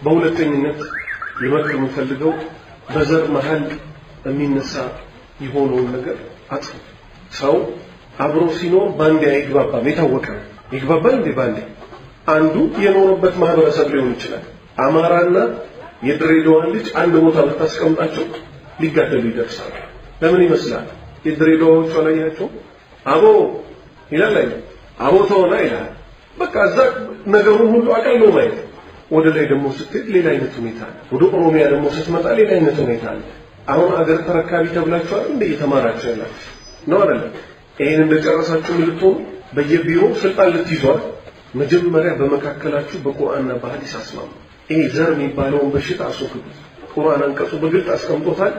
በሁለተኝነት ልመክር የምፈልገው በዘር መሃል የሚነሳ የሆነውን ነገር አጥፉ። ሰው አብሮ ሲኖር ባንዴ አይግባባም። የታወቀ ይግባባል እንዴ? ባንዴ አንዱ የኖረበት ማህበረሰብ ሊሆን ይችላል። አማራና የድሬዳዋ ልጅ አንድ ቦታ ብታስቀምጣቸው ሊጋደሉ ይደርሳሉ። ለምን ይመስላል? የድሬዳዋዎቹ አላያቸው አቦ ይላል አቦ ተወና ይላል። በቃ እዛ ነገሩን ሁሉ አቀሎ ማየት። ወደ ላይ ደግሞ ስትሄድ ሌላ አይነት ሁኔታ አለ። ወደ ኦሮሚያ ደግሞ ስትመጣ ሌላ አይነት ሁኔታ አለ። አሁን አገር ተረካቢ ተብላችኋል እንደ እየተማራችሁ ያላችሁ ነው አይደል? ይሄን እንደጨረሳችሁ ልትሆኑ በየቢሮው ስልጣን ልትይዟል። መጀመሪያ በመካከላችሁ በቁርአንና በሐዲስ አስማሙ። ይሄ ዘር የሚባለውን በሽታ አስወግዱት። ቁርአን አንቀጹ በግልጽ አስቀምጦታል።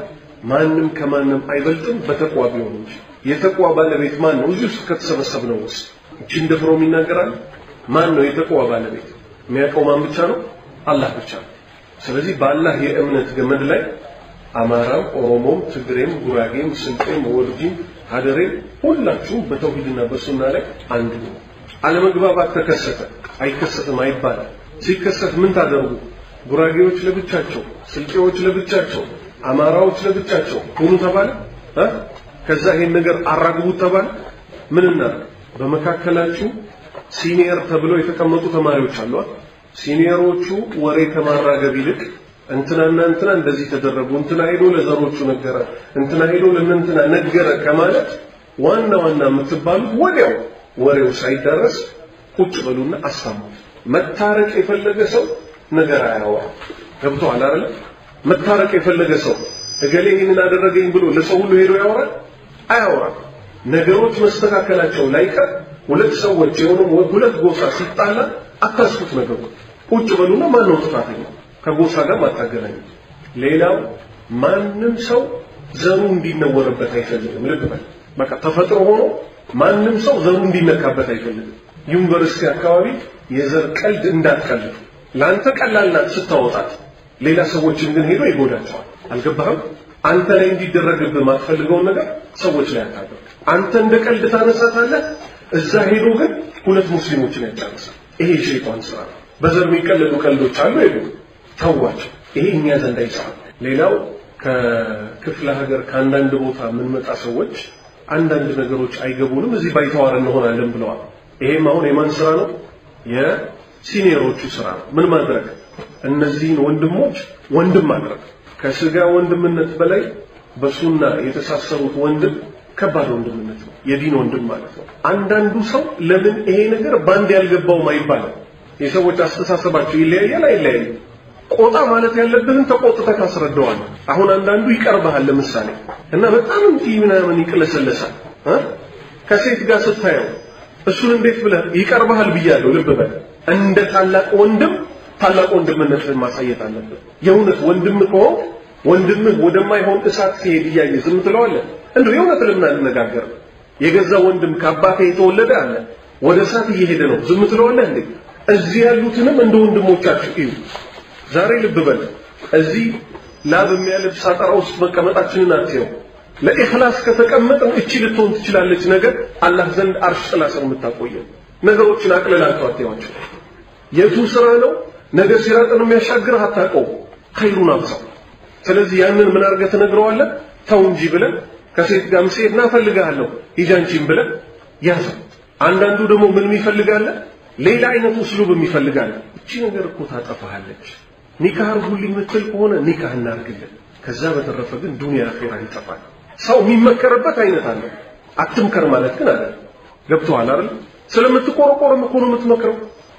ማንም ከማንም አይበልጥም በተቅዋ ቢሆን እንጂ። የተቅዋ ባለቤት ማን ነው? እዚህ ውስጥ ከተሰበሰብነው ውስጥ እቺን ደፍሮ የሚናገራል ማን ነው? የተቅዋ ባለቤት የሚያውቀው ማን ብቻ ነው? አላህ ብቻ ነው። ስለዚህ በአላህ የእምነት ገመድ ላይ አማራም፣ ኦሮሞም፣ ትግሬም፣ ጉራጌም፣ ስልጤም፣ ወልጂም፣ ሀደሬም ሁላችሁም በተውሂድና በሱና ላይ አንድ ነው። አለመግባባት ተከሰተ አይከሰትም አይባልም። ሲከሰት ምን ታደርጉ? ጉራጌዎች ለብቻቸው፣ ስልጤዎች ለብቻቸው፣ አማራዎች ለብቻቸው ሁሉ ተባለ። ከዛ ይሄን ነገር አራግቡት ተባለ። ምንና በመካከላችሁ ሲኒየር ተብለው የተቀመጡ ተማሪዎች አሉ። ሲኒየሮቹ ወሬ ከማራገብ ይልቅ እንትናና እንትና እንደዚህ ተደረጉ፣ እንትና ሄዶ ለዘሮቹ ነገረ፣ እንትና ሄዶ ለእንትና ነገረ ከማለት ዋና ዋና የምትባሉት ወዲያው ወሬው ሳይደረስ ቁጭ በሉና አስታሙ። መታረቅ የፈለገ ሰው ነገር አያወራ። ገብቶሃል አይደል? መታረቅ የፈለገ ሰው እገሌ ይሄንን አደረገኝ ብሎ ለሰው ሁሉ ሄዶ ያወራል? አያወራም። ነገሮች መስተካከላቸው ላይቀር ሁለት ሰዎች የሆኑ ሁለት ጎሳ ሲጣላ አታስፉት ነገሩ። ቁጭ በሉና ማን ነው ጥፋተኛ? ከጎሳ ጋር ማታገናኙ። ሌላው ማንም ሰው ዘሩ እንዲነወርበት አይፈልግም። ልብ በል። በቃ ተፈጥሮ ሆኖ ማንም ሰው ዘሩ እንዲነካበት አይፈልግም። ዩኒቨርሲቲ አካባቢ የዘር ቀልድ እንዳትቀልዱ። ላንተ ቀላል ናት ስታወጣት፣ ሌላ ሰዎችን ግን ሄዶ ይጎዳቸዋል። አልገባህም? አንተ ላይ እንዲደረግብህ ማትፈልገውን ነገር ሰዎች ላይ አታደርግ። አንተ እንደ ቀልድ ታነሳታለህ፣ እዛ ሄዶ ግን ሁለት ሙስሊሞችን ያጫርሳል። ይሄ ሸይጣን ስራ ነው። በዘር የሚቀልዱ ቀልዶች አሉ ሄዱ ተዋቸው። ይሄ እኛ ዘንድ አይሰራም። ሌላው ከክፍለ ሀገር ከአንዳንድ ቦታ የምንመጣ ሰዎች አንዳንድ ነገሮች አይገቡንም፣ እዚህ ባይተዋር እንሆናለን ብለዋል። ይሄም አሁን የማን ስራ ነው? የሲኒየሮቹ ስራ ነው። ምን ማድረግ? እነዚህን ወንድሞች ወንድም ማድረግ። ከስጋ ወንድምነት በላይ በሱና የተሳሰሩት ወንድም ከባድ ወንድምነት ነው። የዲን ወንድም ማለት ነው። አንዳንዱ ሰው ለምን ይሄ ነገር ባንድ ያልገባው አይባልም። የሰዎች አስተሳሰባቸው ይለያያል አይለያይም። ቆጣ ማለት ያለብህን ተቆጥተህ ካስረዳዋል። አሁን አንዳንዱ ይቀርባል ለምሳሌ እና በጣም ምናምን ይቅለሰለሳል። ከሴት ጋር ስታየው እሱን እንዴት ብለህ ይቀርባል ብያለሁ። ልብ በል። እንደ ታላቅ ወንድም ታላቅ ወንድምነትን ማሳየት አለበት። የእውነት ወንድም ከሆንክ ወንድምህ ወደማይሆን እሳት ሲሄድ እያየህ ዝም ትለዋለህ? እንደው የእውነት ለምን አንነጋገር? የገዛ ወንድም ከአባቴ የተወለደ አለ ወደ እሳት እየሄደ ነው፣ ዝም ትለዋለህ እንዴ? እዚህ ያሉትንም እንደ ወንድሞቻችሁ እዩ። ዛሬ ልብ በል። እዚህ ላብ የሚያለብስ ሳጠራ ውስጥ መቀመጣችንን አትየው። ለኢኽላስ ከተቀመጥን እቺ ልትሆን ትችላለች ነገር አላህ ዘንድ አርሽ ጥላ ስር የምታቆየው። ነገሮችን አቅልላችሁ አትየዋቸው። የቱ ስራ ነው ነገ ሲራጥን የሚያሻግርህ አታውቀው። ኸይሩን አብዛው። ስለዚህ ያንን ምን አድርገህ ትነግረዋለህ? ተው እንጂ ብለህ ከሴት ጋር መስሄድ እናፈልጋለሁ ሂጃንቺን ብለህ ያዘው። አንዳንዱ ደግሞ ምን ይፈልጋል? ሌላ አይነት እስሉብ ይፈልጋል። እቺ ነገር እኮ ታጠፋለች፣ ኒካህ አርጉልኝ የምትል ከሆነ ኒካህ እናርግልን። ከዛ በተረፈ ግን ዱንያ አኺራ ይጠፋል። ሰው የሚመከርበት አይነት አለ። አትምከር ማለት ግን አለ። ገብቶሃል አይደል? ስለምትቆረቆርም እኮ ነው የምትመክረው።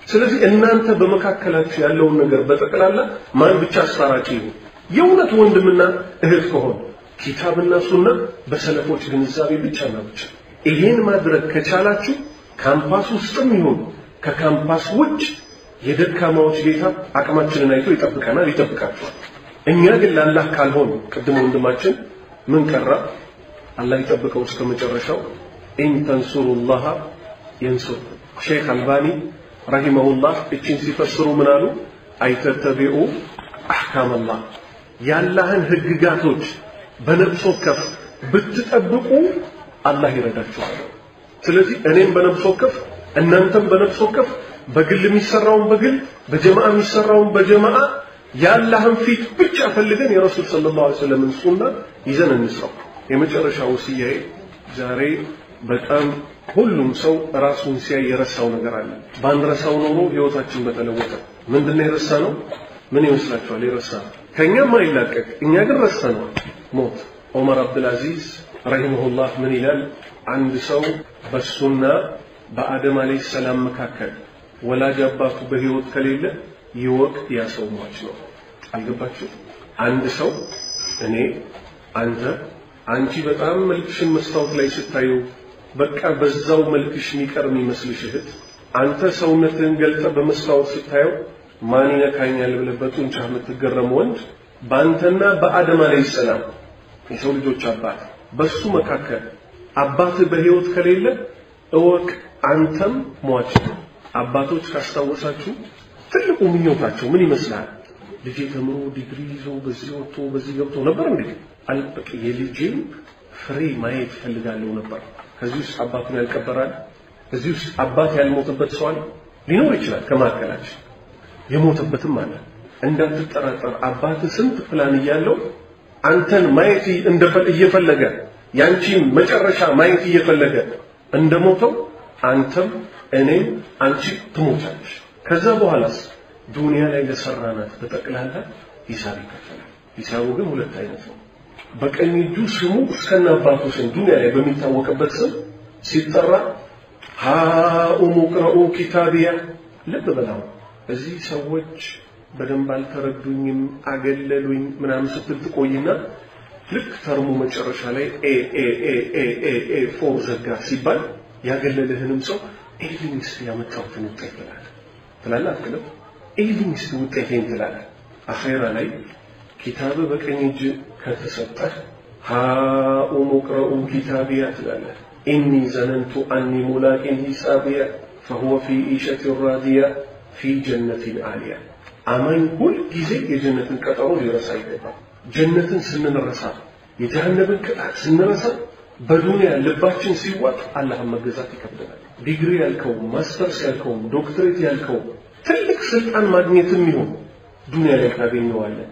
ስለዚህ እናንተ በመካከላችሁ ያለውን ነገር በጠቅላላ ማን ብቻ አስታራቂ ነው? የእውነት ወንድምና እህት ከሆነ ኪታብና ሱና በሰለፎች ግንዛቤ ብቻና ብቻ። ይሄን ማድረግ ከቻላችሁ ካምፓስ ውስጥም ይሁን ከካምፓስ ውጭ የደካማዎች ጌታ አቅማችንን አይቶ ይጠብቀናል፣ ይጠብቃችኋል። እኛ ግን ለአላህ ካልሆነ ቅድም ወንድማችን ምን ቀራ? አላህ ይጠብቀው እስከ መጨረሻው። ኢን ተንሱሩላህ የንሱርኩም። ሼክ አልባኒ ረሂመሁላህ እቺን ሲፈስሩ ምን አሉ? አይተተቢኡ አህካም አላህ፣ ያላህን ህግጋቶች በነፍስ ወከፍ ብትጠብቁ አላህ ይረዳችኋል። ስለዚህ እኔም በነፍስ ወከፍ እናንተም በነፍስ ወከፍ በግል የሚሰራውን በግል በጀማዓ የሚሰራውን በጀማዓ ያላህን ፊት ብቻ ፈልገን የረሱል ሰለላሁ ዐለይሂ ወሰለም ሱና ይዘን እንስራው። የመጨረሻው ወሲያዬ ዛሬ በጣም ሁሉም ሰው ራሱን ሲያይ የረሳው ነገር አለ። ባንረሳው ኖሮ ህይወታችን በተለወጠ። ምንድነው የረሳነው? ምን ይመስላችኋል? የረሳነው ከኛም አይላቀቅ፣ እኛ ግን ረሳነው። ሞት። ዑመር አብዱል አዚዝ ረሂመሁላህ ምን ይላል? አንድ ሰው በሱና በአደም አለይሂ ሰላም መካከል ወላጅ አባቱ በህይወት ከሌለ ይወቅ ያ ሰው ሟች ነው። አልገባችሁ? አንድ ሰው እኔ፣ አንተ፣ አንቺ በጣም መልክሽን መስታወት ላይ ስታዩ በቃ በዛው መልክሽ የሚቀርም ይመስልሽ እህት፣ አንተ ሰውነትህን ገልጠ በመስታወት ስታየው ማን ይነካኛል ብለህ በጡንቻህ የምትገረም ወንድ በአንተና በአደም አለይሂ ሰላም የሰው ልጆች አባት በሱ መካከል አባትህ በህይወት ከሌለ እወቅ አንተም ሟች ነው። አባቶች ካስታወሳችሁ ትልቁ ምኞታቸው ምን ይመስላል? ልጄ ተምሮ ዲግሪ ይዞ በዚህ ወጥቶ በዚህ ገብቶ ነበር እንዴ? አልበቅ የልጄን ፍሬ ማየት ፈልጋለሁ ነበር። ከዚህ ውስጥ አባቱን ያልቀበራል? ከዚህ ውስጥ አባት ያልሞተበት ሰው አለ? ሊኖር ይችላል ከማከላችን። የሞተበትም አለ። እንዳትጠራጠር አባት ስንት ፕላን እያለው አንተን ማየት እየፈለገ ያንቺን መጨረሻ ማየት እየፈለገ እንደሞተው አንተም እኔም አንቺ ትሞቻለሽ። ከዛ በኋላስ ዱንያ ላይ ለሰራናት በጠቅላላ ሂሳብ ይከፈላል። ሂሳቡ ግን ሁለት አይነት ነው። በቀኝ እጁ ስሙ እስከና አባቱ ስም ዱንያ ላይ በሚታወቅበት ስም ሲጠራ ሃኡሙ ቅረኡ ኪታቢያ። ልብ በላው እዚህ ሰዎች በደንብ አልተረዱኝም አገለሉኝ ምናምን ስትል ትቆይና ልክ ተርሙ መጨረሻ ላይ ኤ ፎር ዘጋ ሲባል ያገለለህንም ሰው ኤሊንስ ያመጣሁትን ውጤት ትላለህ አትልም? ኤሊንስ ውጤቴን ትላለህ። አኺራ ላይ ኪታብ በቀኝ እጅ ከተሰጠህ ሃኡሙ ቅረኡ ኪታቢያ ትላለህ። ኢኒ ዘነንቱ አኒ ሙላቂን ሂሳቢያ فهو في عيشة راضية في جنة عالية። አማኝ ሁል ጊዜ የጀነትን ቀጠሮ ሊረሳ ይገባል። ጀነትን ስንረሳ የጀሃነምን ቅጣት ስንረሳ በዱንያ ልባችን ሲዋጥ አላህን መገዛት ይከብደናል። ዲግሪ ያልከው ማስተርስ ያልከው ዶክትሬት ያልከው ትልቅ ስልጣን ማግኘትም ይሁን ዱንያ ላይ ታገኘዋለህ።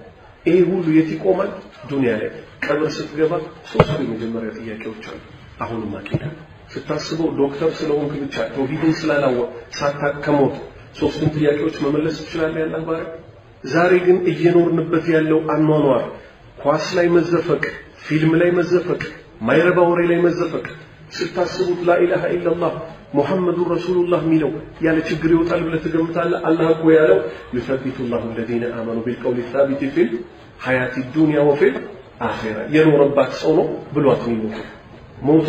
ይሄ ሁሉ የት ይቆማል? ዱንያ ላይ። ቀብር ስትገባ ሶስት የመጀመሪያ ጥያቄዎች አሉ። አሁንም አቂዳ ስታስበው ዶክተር ስለሆንክ ብቻ ተውሂድን ስላላወቅ ሳታከሞት ሶስቱን ጥያቄዎች መመለስ ትችላለህ ያላህ ባሪያ። ዛሬ ግን እየኖርንበት ያለው አኗኗር ኳስ ላይ መዘፈቅ፣ ፊልም ላይ መዘፈቅ፣ ማይረባ ወሬ ላይ መዘፈቅ ስታስቡት ላኢላሃ ኢላላህ ሙሐመዱ ረሱሉላህ ሚለው ያለ ችግር ይወጣል ብለህ ትገምታለህ? አላህ እኮ ያለው يثبت الله الذين آمنوا بالقول الثابت في الحياة الدنيا وفي الآخرة የኖረባት ሰው ነው ብሏት ነው ሞቶ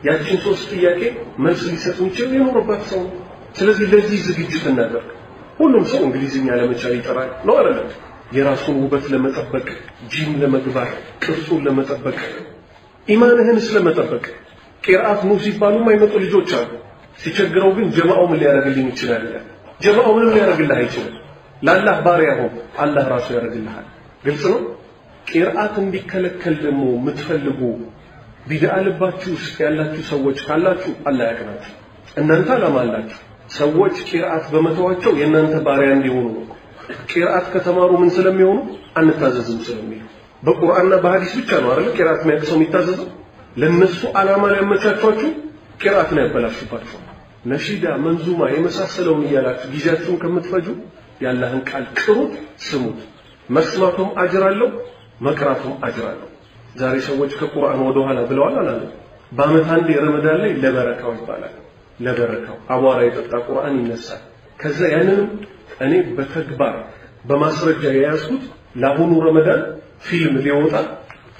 ያችን ሶስት ጥያቄ መልስ ሊሰጥ የሚችል የኖረባት ሰው። ስለዚህ ለዚህ ዝግጅት እናደርግ። ሁሉም ሰው እንግሊዝኛ ለመቻል ይጠራል ነው አይደል? የራሱን ውበት ለመጠበቅ ጂም ለመግባት ቅርጹን ለመጠበቅ ኢማንህን ስለመጠበቅ ቂርአት ነው ሲባሉ የማይመጡ ልጆች አሉ። ሲቸግረው ግን ጀማዓው ምን ሊያደርግልኝ ይችላል? ጀማዓው ምን ሊያደርግልህ አይችልም። ለአላህ ባሪያ ሆኖ አላህ ራሱ ያደርግልሃል። ግልጽ ነው። ቂርአት እንዲከለከል ደግሞ የምትፈልጉ ቢድዓ ልባችሁ ውስጥ ያላችሁ ሰዎች ካላችሁ አላህ ያቀናችሁ። እናንተ አላማላችሁ ሰዎች ቂርአት በመተዋቸው የእናንተ ባሪያ እንዲሆኑ ነው። ቂርአት ከተማሩ ምን ስለሚሆኑ አንታዘዝም ስለሚሉ በቁርአንና በሐዲስ ብቻ ነው አይደል ቂርአት የሚያቀሰው የሚታዘዘው። ለነሱ አላማ ያመቻቿችሁ ቂርአትን ያበላሹባችሁ። ነሺዳ መንዙማ የመሳሰለውን ይያላችሁ ጊዜያችሁን ከምትፈጁ ያላህን ቃል ቅሩት፣ ስሙት። መስማቱም አጅር አለው፣ መቅራቱም አጅር አለው። ዛሬ ሰዎች ከቁርአን ወደ ኋላ ብለዋል አላለም። በአመት አንዴ ረመዳን ላይ ለበረካው ይባላል። ለበረካው አቧራ የጠጣ ቁርአን ይነሳል። ከዛ ያንንም እኔ በተግባር በማስረጃ የያዝኩት ለአሁኑ ረመዳን ፊልም ሊወጣ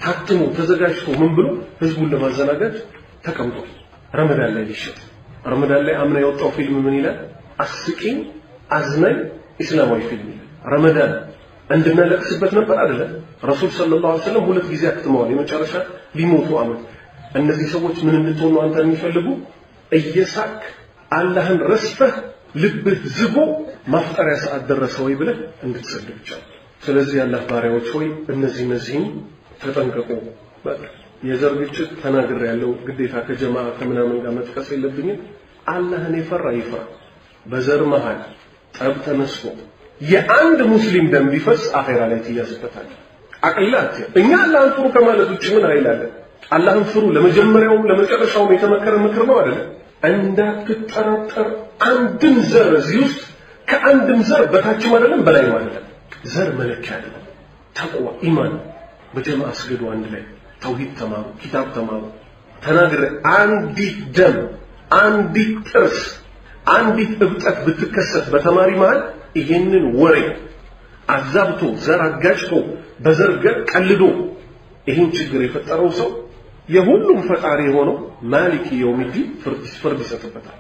ታትሞ ተዘጋጅቶ ምን ብሎ ህዝቡን ለማዘናጋት ተቀምጧል። ረመዳን ላይ ሊሸጥ ረመዳን ላይ አምና የወጣው ፊልም ምን ይላል? አስቂኝ አዝናኝ እስላማዊ ፊልም ይላል። ረመዳን እንድንለቅስበት ነበር አይደል? ረሱል ሰለላሁ ዐለይሂ ወሰለም ሁለት ጊዜ አክትመዋል። የመጨረሻ ሊሞቱ አመት እነዚህ ሰዎች ምን እንድትሆኑ አንተ የሚፈልጉ እየሳቅ አላህን ረስተህ ልብህ ዝቦ ማፍጠሪያ ሰዓት ደረሰ ወይ ብለህ እንድትሰግድ ብቻ። ስለዚህ አላህ ባሪያዎች ሆይ እነዚህን ተጠንቀቁ። የዘር ግጭት ተናግሬ ያለው ግዴታ ከጀማዓ ከምናምን ጋር መጥቀስ የለብኝም። አላህን የፈራ ይፍራ። በዘር መሃል ጠብ ተነስቶ የአንድ ሙስሊም ደም ቢፈስ አኺራ ላይ ትያዝበታል አቅላት እኛ አላህን ፍሩ ከማለት ውጭ ምን አይላለን አላህን ፍሩ ለመጀመሪያውም ለመጨረሻውም የተመከረ ምክር ነው አይደል እንዳትጠራጠር አንድም ዘር እዚህ ውስጥ ከአንድም ዘር በታችም አይደለም በላይ አይደለም ዘር መለኪያ አይደለም ተቅዋ ኢማን በጀማዓ አስገዱ አንድ ላይ ተውሂድ ተማሩ ኪታብ ተማሩ ተናገረ አንዲት ደም አንዲት ጥርስ አንዲት እብጠት ብትከሰት በተማሪ መሃል ይሄንን ወሬ አዛብቶ ዘር አጋጭቶ በዘርገር ቀልዶ ይሄን ችግር የፈጠረው ሰው የሁሉም ፈጣሪ ሆኖ ማሊክ የውሚዲ ፍርድ ይሰጥበታል